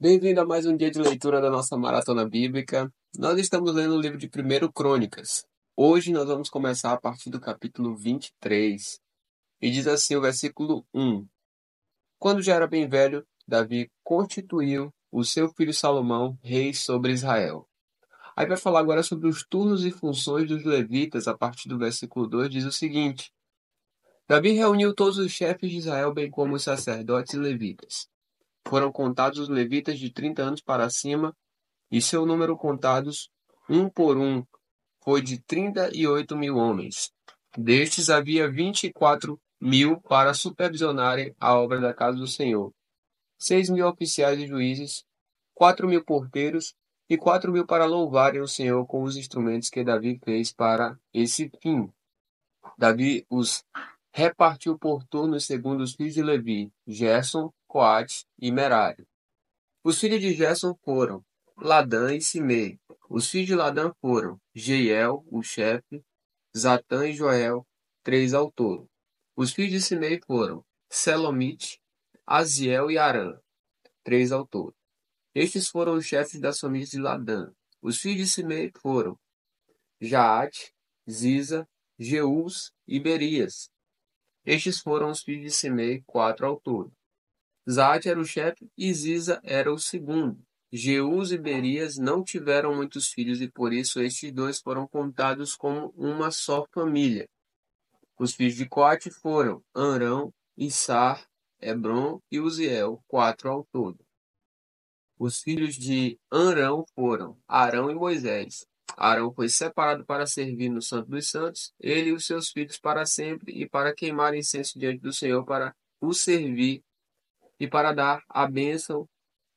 Bem-vindo a mais um dia de leitura da nossa maratona bíblica. Nós estamos lendo o livro de 1 Crônicas. Hoje nós vamos começar a partir do capítulo 23. E diz assim o versículo 1. Quando já era bem velho, Davi constituiu o seu filho Salomão rei sobre Israel. Aí vai falar agora sobre os turnos e funções dos levitas. A partir do versículo 2 diz o seguinte: Davi reuniu todos os chefes de Israel, bem como os sacerdotes e levitas. Foram contados os levitas de 30 anos para cima, e seu número contados, um por um, foi de 38.000 homens. Destes havia 24.000 para supervisionarem a obra da casa do Senhor, 6.000 oficiais e juízes, 4.000 porteiros e 4.000 para louvarem o Senhor com os instrumentos que Davi fez para esse fim. Davi os repartiu por turnos segundo os filhos de Levi, Gerson, Coate e Merari. Os filhos de Gerson foram Ladã e Simei. Os filhos de Ladã foram Jeiel, o chefe, Zatã e Joel, 3 ao todo. Os filhos de Simei foram Selomite, Aziel e Arã, 3 ao todo. Estes foram os chefes das famílias de Ladã. Os filhos de Simei foram Jaate, Ziza, Jeús e Berias. Estes foram os filhos de Simei, 4 ao todo. Zaate era o chefe e Ziza era o segundo. Jeús e Berias não tiveram muitos filhos e por isso estes dois foram contados como uma só família. Os filhos de Coate foram Arão, Issar, Hebron e Uziel, 4 ao todo. Os filhos de Arão foram Arão e Moisés. Arão foi separado para servir no Santo dos Santos, ele e os seus filhos para sempre, e para queimar incenso diante do Senhor para o servir e para dar a bênção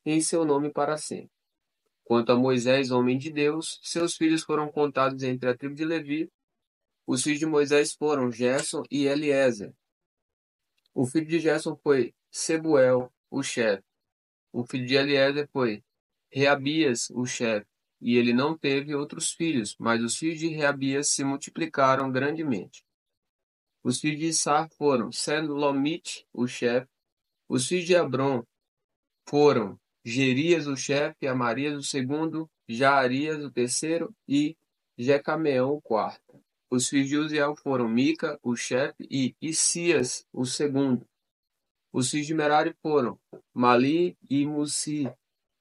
em seu nome para sempre. Quanto a Moisés, homem de Deus, seus filhos foram contados entre a tribo de Levi. Os filhos de Moisés foram Gerson e Eliezer. O filho de Gerson foi Sebuel, o chefe. O filho de Eliezer foi Reabias, o chefe. E ele não teve outros filhos, mas os filhos de Reabias se multiplicaram grandemente. Os filhos de Issar foram Selomite, o chefe. Os filhos de Hebron foram Gerias, o chefe, Amarias, o segundo, Jaarias, o terceiro e Jecameão, o quarto. Os filhos de Uziel foram Mica, o chefe, e Issias, o segundo. Os filhos de Merari foram Mali e Musi.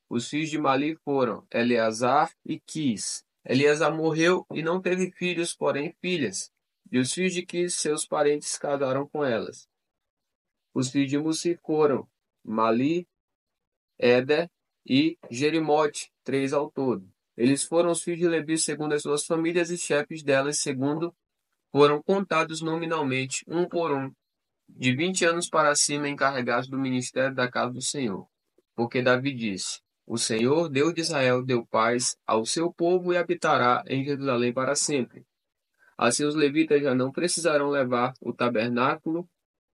Os filhos de Mali foram Eleazar e Quis. Eleazar morreu e não teve filhos, porém filhas. E os filhos de Quis, seus parentes, casaram com elas. Os filhos de Musi foram Mali, Éder e Jerimote, 3 ao todo. Eles foram os filhos de Levi segundo as suas famílias e chefes delas segundo foram contados nominalmente, um por um, de 20 anos para cima encarregados do ministério da casa do Senhor. Porque Davi disse: O Senhor, Deus de Israel, deu paz ao seu povo e habitará em Jerusalém para sempre. Assim os levitas já não precisarão levar o tabernáculo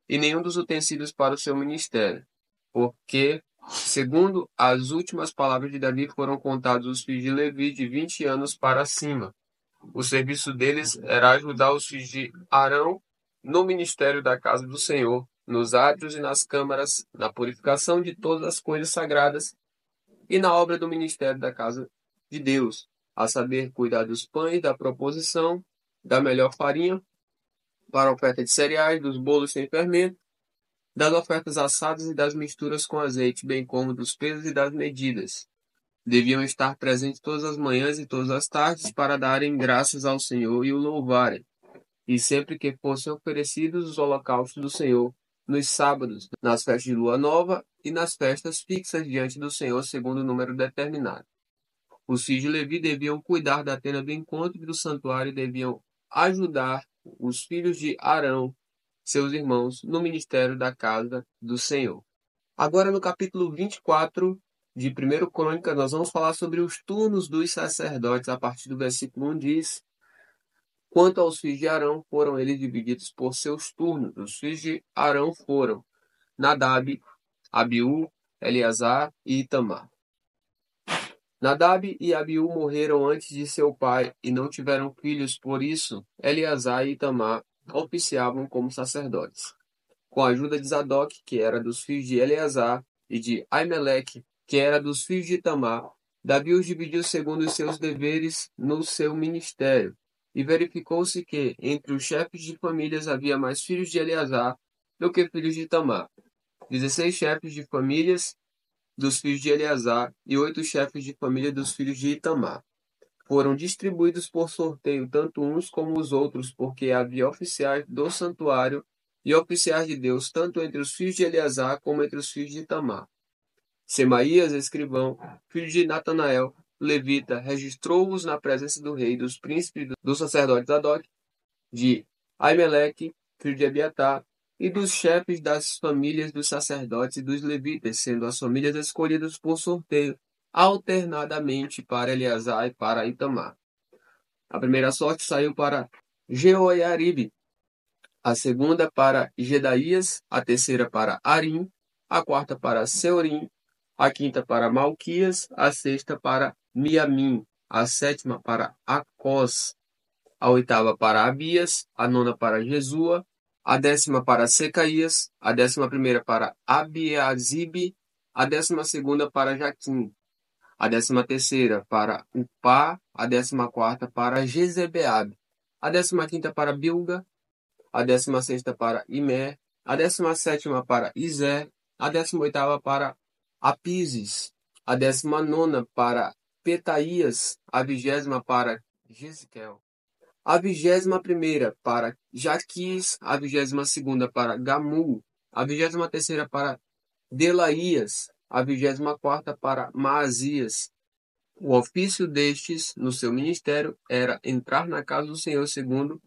e nenhum dos utensílios para o seu ministério, porque, segundo as últimas palavras de Davi, foram contados os filhos de Levi de 20 anos para cima. O serviço deles era ajudar os filhos de Arão no ministério da casa do Senhor, nos átrios e nas câmaras, na purificação de todas as coisas sagradas e na obra do ministério da casa de Deus, a saber, cuidar dos pães, da proposição, da melhor farinha, para a oferta de cereais, dos bolos sem fermento, das ofertas assadas e das misturas com azeite, bem como dos pesos e das medidas. Deviam estar presentes todas as manhãs e todas as tardes para darem graças ao Senhor e o louvarem. E sempre que fossem oferecidos os holocaustos do Senhor, nos sábados, nas festas de lua nova e nas festas fixas diante do Senhor, segundo o número determinado. Os filhos de Levi deviam cuidar da tenda do encontro e do santuário e deviam ajudar os filhos de Arão, seus irmãos, no ministério da casa do Senhor. Agora, no capítulo 24 de 1 Crônicas, nós vamos falar sobre os turnos dos sacerdotes. A partir do versículo 1 diz: Quanto aos filhos de Arão, foram eles divididos por seus turnos. Os filhos de Arão foram Nadab, Abiú, Eleazar e Itamar. Nadab e Abiú morreram antes de seu pai e não tiveram filhos, por isso Eleazar e Itamar oficiavam como sacerdotes. Com a ajuda de Zadok, que era dos filhos de Eleazar, e de Aimeleque, que era dos filhos de Itamar, Davi os dividiu segundo os seus deveres no seu ministério. E verificou-se que, entre os chefes de famílias, havia mais filhos de Eleazar do que filhos de Itamar. 16 chefes de famílias dos filhos de Eleazar e 8 chefes de família dos filhos de Itamar. Foram distribuídos por sorteio tanto uns como os outros, porque havia oficiais do santuário e oficiais de Deus, tanto entre os filhos de Eleazar como entre os filhos de Itamar. Semaías, escrivão, filho de Natanael, levita, registrou-os na presença do rei, dos príncipes, do sacerdote Zadok, de Aimeleque, filho de Abiatar, e dos chefes das famílias dos sacerdotes e dos levitas, sendo as famílias escolhidas por sorteio, alternadamente para Eleazar e para Itamar. A primeira sorte saiu para Jeoiaribe, a segunda para Gedaías, a terceira para Arim, a quarta para Seorim, a quinta para Malquias, a sexta para Miamim, a sétima para Acós, a oitava para Abias, a nona para Jesua, a décima para Secaías, a 11ª para Abiasibe, a 12ª para Jaquim, a 13ª para Upá, a 14ª para Jezebeabe, a 15ª para Bilga, a 16ª para Imer, a 17ª para Izé, a 18ª para Apises, a 19ª para Petaías, a 20ª para Jesiquel, a 21ª para Jaquis, a 22ª para Gamul, a 23ª para Delaías, a 24ª para Maazias. O ofício destes, no seu ministério, era entrar na casa do Senhor segundo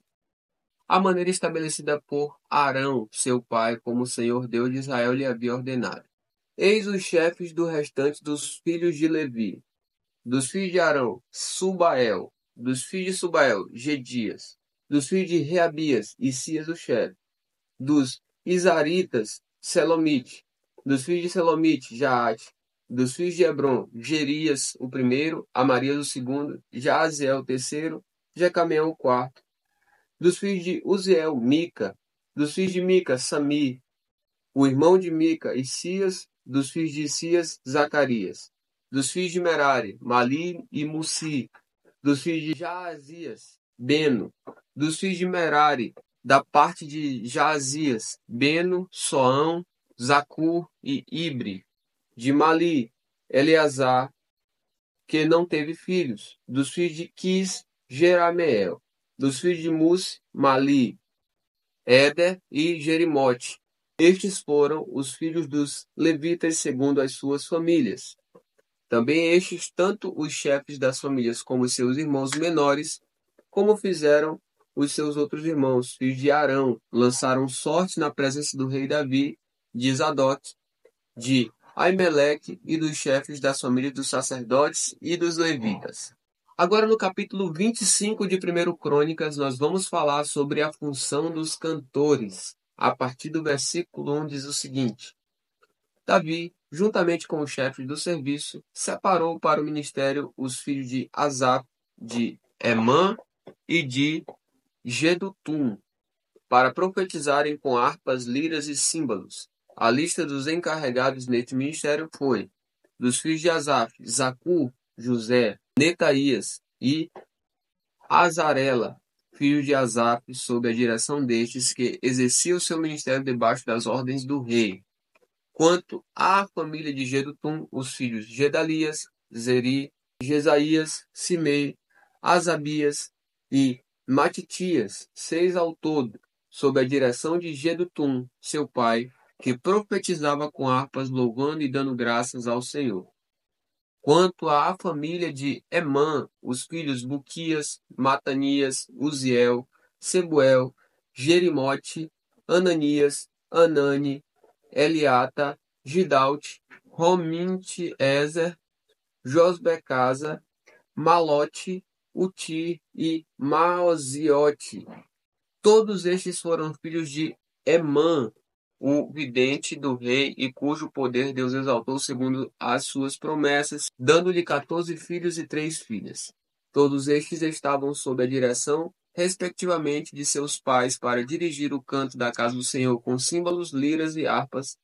a maneira estabelecida por Arão, seu pai, como o Senhor Deus de Israel lhe havia ordenado. Eis os chefes do restante dos filhos de Levi, dos filhos de Arão, Subael, dos filhos de Subael, Gedias, dos filhos de Reabias, Isias o chefe, dos Isaritas, Selomite, dos filhos de Selomite, Jaate, dos filhos de Hebron, Gerias o primeiro, Amarias o segundo, Jaaziel o terceiro, Jecameão o quarto, dos filhos de Uziel, Mica, dos filhos de Mica, Sami, o irmão de Mica, Isias, dos filhos de Isias, Zacarias, dos filhos de Merari, Mali e Musi, dos filhos de Jaazias, Beno, dos filhos de Merari, da parte de Jaazias, Beno, Soão, Zacur e Ibre, de Mali, Eleazar, que não teve filhos, dos filhos de Quis, Jerameel, dos filhos de Mus, Mali, Éder e Jerimote. Estes foram os filhos dos levitas segundo as suas famílias. Também estes, tanto os chefes das famílias como os seus irmãos menores, como fizeram os seus outros irmãos, filhos de Arão, lançaram sorte na presença do rei Davi, de Zadok, de Aimeleque e dos chefes das famílias dos sacerdotes e dos levitas. Agora, no capítulo 25 de 1 Crônicas, nós vamos falar sobre a função dos cantores. A partir do versículo 1 diz o seguinte: Davi, juntamente com os chefes do serviço, separou para o ministério os filhos de Asaf, de Emã e de Gedutum, para profetizarem com harpas, liras e símbolos. A lista dos encarregados neste ministério foi: dos filhos de Asaf, Zacur, José, Necaías e Azarela, filho de Asaf, sob a direção destes, que exercia o seu ministério debaixo das ordens do rei. Quanto à família de Gedutum, os filhos de Gedalias, Zeri, Jesaías, Simei, Asabias e Matitias, 6 ao todo, sob a direção de Gedutum, seu pai, que profetizava com harpas, louvando e dando graças ao Senhor. Quanto à família de Emã, os filhos Buquias, Matanias, Uziel, Sebuel, Jerimote, Ananias, Anani, Eliata, Gidalte, Rominte Ezer, Josbecasa, Malote, Uti e Maoziote. Todos estes foram filhos de Emã, o vidente do rei, e cujo poder Deus exaltou segundo as suas promessas, dando-lhe 14 filhos e 3 filhas. Todos estes estavam sob a direção, respectivamente, de seus pais para dirigir o canto da casa do Senhor com símbolos, liras e harpas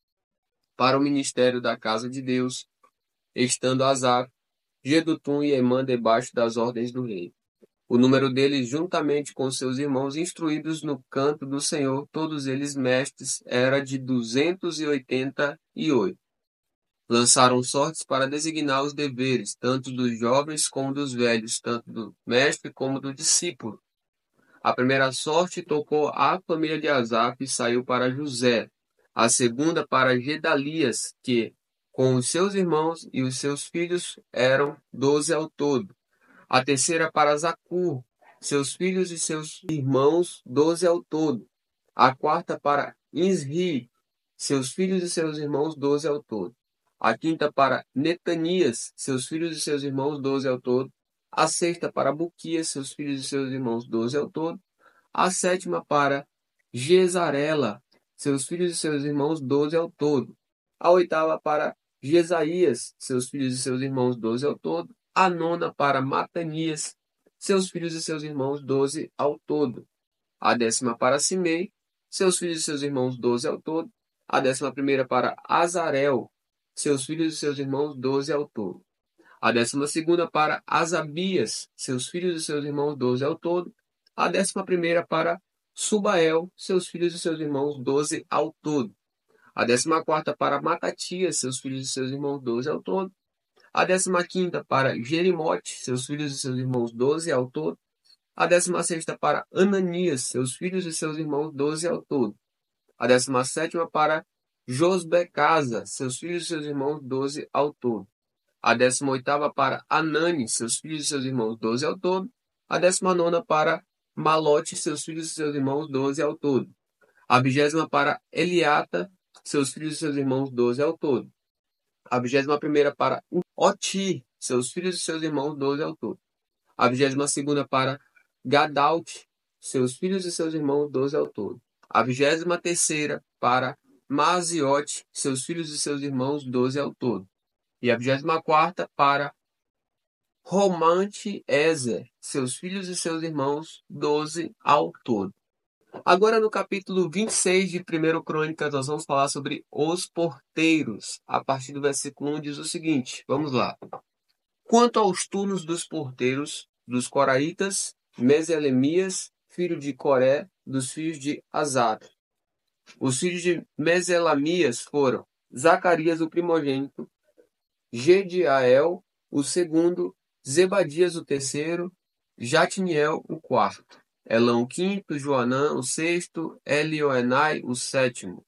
para o ministério da casa de Deus, estando Asaf, Jedutum e Emã debaixo das ordens do rei. O número deles, juntamente com seus irmãos instruídos no canto do Senhor, todos eles mestres, era de 288. Lançaram sortes para designar os deveres, tanto dos jovens como dos velhos, tanto do mestre como do discípulo. A primeira sorte tocou à família de Asaf e saiu para José. A segunda para Gedalias, que, com os seus irmãos e os seus filhos, eram 12 ao todo. A terceira para Zacur, seus filhos e seus irmãos, 12 ao todo. A quarta para Isri, seus filhos e seus irmãos, 12 ao todo. A quinta para Netanias, seus filhos e seus irmãos, 12 ao todo. A sexta para Buquias, seus filhos e seus irmãos, 12 ao todo. A sétima para Gesarela, seus filhos e seus irmãos, 12 ao todo. A oitava para Jesaías, seus filhos e seus irmãos, 12 ao todo. A nona para Matanias, seus filhos e seus irmãos, 12 ao todo. A décima para Simei, seus filhos e seus irmãos, 12 ao todo. A 11ª para Azarel, seus filhos e seus irmãos, 12 ao todo. A 12ª para Asabias, seus filhos e seus irmãos, 12 ao todo. A 11ª para Subael, seus filhos e seus irmãos, 12 ao todo. A 14ª para Matatias, seus filhos e seus irmãos, 12 ao todo. A 15ª para Jerimote, seus filhos e seus irmãos, 12 ao todo. A 16ª para Ananias, seus filhos e seus irmãos, 12 ao todo. A 17ª para Josbecasa, seus filhos e seus irmãos, 12 ao todo. A 18ª para Anani, seus filhos e seus irmãos, 12 ao todo. A 19ª para Malote, seus filhos e seus irmãos, 12 ao todo. A 20ª para Eliata, seus filhos e seus irmãos, 12 ao todo. A 21ª para Oti, seus filhos e seus irmãos, 12 ao todo. A 22ª para Gadalte, seus filhos e seus irmãos, 12 ao todo. A 23ª para Maziote, seus filhos e seus irmãos, 12 ao todo. E a 24ª para Romante Ezer, seus filhos e seus irmãos, 12 ao todo. Agora no capítulo 26 de 1 Crônicas, nós vamos falar sobre os porteiros. A partir do versículo 1 diz o seguinte, vamos lá. Quanto aos turnos dos porteiros, dos coraitas, Meselemias, filho de Coré, dos filhos de Azar. Os filhos de Meselamias foram Zacarias, o primogênito, Gediael, o segundo, Zebadias, o terceiro, Jatniel, o quarto, Elão, o quinto, Joanã, o sexto, Elioenai, o sétimo.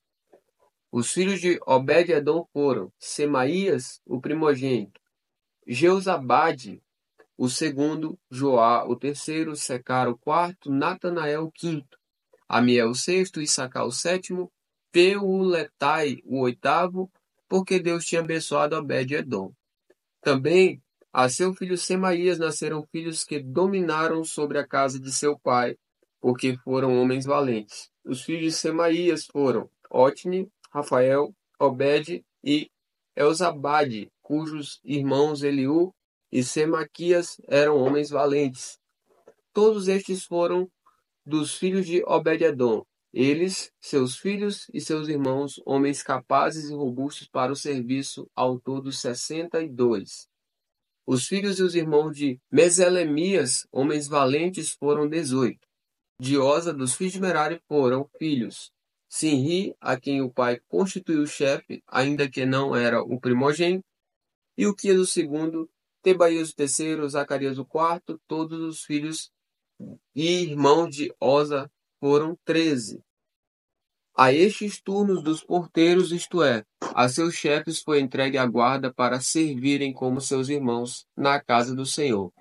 Os filhos de Obed-edom foram Semaías, o primogênito, Jeuzabade, o segundo, Joá, o terceiro, Secar, o quarto, Natanael, o quinto, Amiel, o sexto, Issacar, o sétimo, Peuletai, o oitavo, porque Deus tinha abençoado Obed-edom. Também a seu filho Semaías nasceram filhos que dominaram sobre a casa de seu pai, porque foram homens valentes. Os filhos de Semaías foram Otni, Rafael, Obed e Elzabade, cujos irmãos Eliú e Semaquias eram homens valentes. Todos estes foram dos filhos de Obed-edom. Eles, seus filhos e seus irmãos, homens capazes e robustos para o serviço, ao todo 62. Os filhos e os irmãos de Meselemias, homens valentes, foram 18. De Oza, dos filhos de Merari, foram filhos Sinri, a quem o pai constituiu chefe, ainda que não era o primogênito, e Uquias o segundo, Tebaías o terceiro, Zacarias o quarto, todos os filhos e irmãos de Oza foram 13. A estes turnos dos porteiros, isto é, a seus chefes foi entregue a guarda para servirem como seus irmãos na casa do Senhor.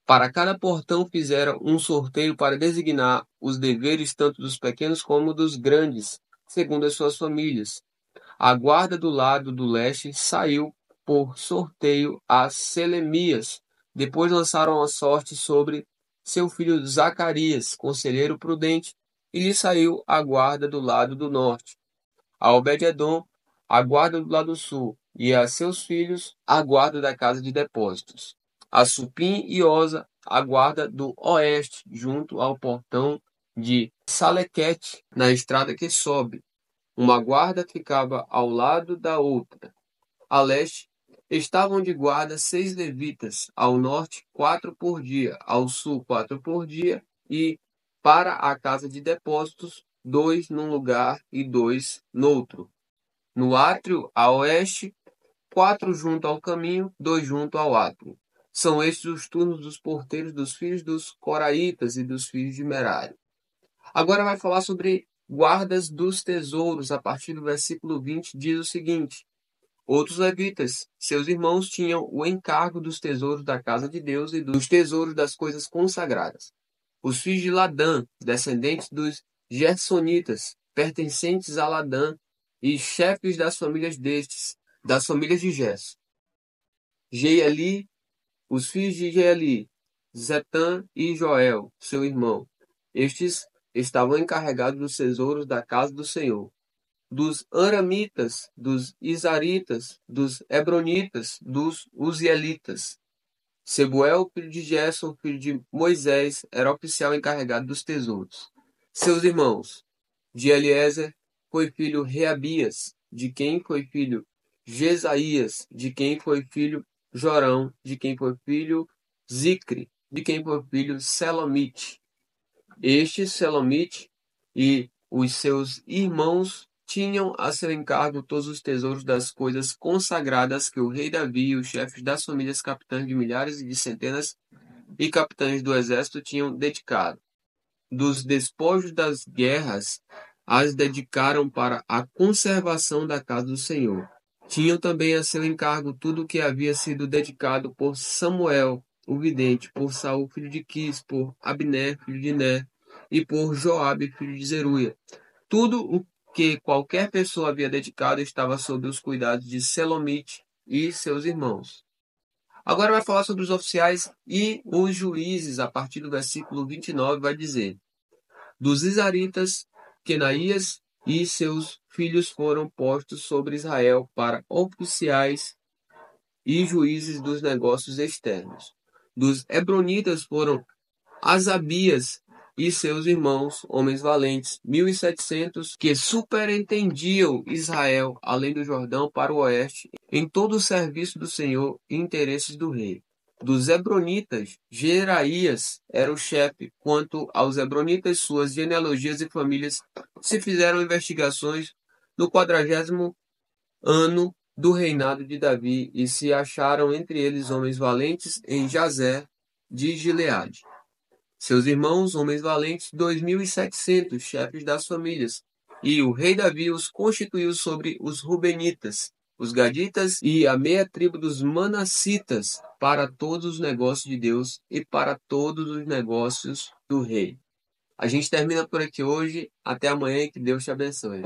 Para cada portão fizeram um sorteio para designar os deveres tanto dos pequenos como dos grandes, segundo as suas famílias. A guarda do lado do leste saiu por sorteio a Selemias. Depois lançaram a sorte sobre seu filho Zacarias, conselheiro prudente, e lhe saiu a guarda do lado do norte. A Obed-edom, a guarda do lado sul, e a seus filhos, a guarda da casa de depósitos. A Supim e Oza, a guarda do oeste, junto ao portão de Salequete, na estrada que sobe. Uma guarda ficava ao lado da outra. A leste, Estavam de guarda 6 levitas, ao norte 4 por dia, ao sul 4 por dia, e para a casa de depósitos 2 num lugar e 2 noutro. No átrio a oeste, 4 junto ao caminho, 2 junto ao átrio. São estes os turnos dos porteiros dos filhos dos Coraitas e dos filhos de Merari. Agora vai falar sobre guardas dos tesouros. A partir do versículo 20 diz o seguinte: outros levitas, seus irmãos, tinham o encargo dos tesouros da casa de Deus e dos tesouros das coisas consagradas. Os filhos de Ladã, descendentes dos Gersonitas, pertencentes a Ladã, e chefes das famílias destes, das famílias de Gerson. Jeeli, os filhos de Jeeli, Zetã e Joel, seu irmão. Estes estavam encarregados dos tesouros da casa do Senhor. Dos Aramitas, dos Isaritas, dos Hebronitas, dos Uzielitas. Sebuel, filho de Gerson, filho de Moisés, era oficial encarregado dos tesouros. Seus irmãos, de Eliezer foi filho Reabias, de quem foi filho Jesaías, de quem foi filho Jorão, de quem foi filho Zicre, de quem foi filho Selomite. Este Selomite e os seus irmãos tinham a seu encargo todos os tesouros das coisas consagradas que o rei Davi e os chefes das famílias capitães de milhares e de centenas e capitães do exército tinham dedicado. Dos despojos das guerras, as dedicaram para a conservação da casa do Senhor. Tinham também a seu encargo tudo o que havia sido dedicado por Samuel, o vidente, por Saul, filho de Quis, por Abner, filho de Ner, e por Joabe, filho de Zeruia. Tudo o que qualquer pessoa havia dedicado estava sob os cuidados de Selomite e seus irmãos. Agora vai falar sobre os oficiais e os juízes. A partir do versículo 29 vai dizer: dos Isaritas, Quenaías e seus filhos foram postos sobre Israel para oficiais e juízes dos negócios externos. Dos Hebronitas foram Asabias e seus irmãos, homens valentes, 1.700, que superintendiam Israel, além do Jordão, para o oeste, em todo o serviço do Senhor e interesses do rei. Dos Hebronitas, Jeraías era o chefe. Quanto aos Hebronitas, suas genealogias e famílias, se fizeram investigações no 40º ano do reinado de Davi, e se acharam entre eles homens valentes em Jazer de Gileade. Seus irmãos, homens valentes, 2.700, chefes das famílias. E o rei Davi os constituiu sobre os Rubenitas, os Gaditas e a meia tribo dos Manassitas, para todos os negócios de Deus e para todos os negócios do rei. A gente termina por aqui hoje. Até amanhã e que Deus te abençoe.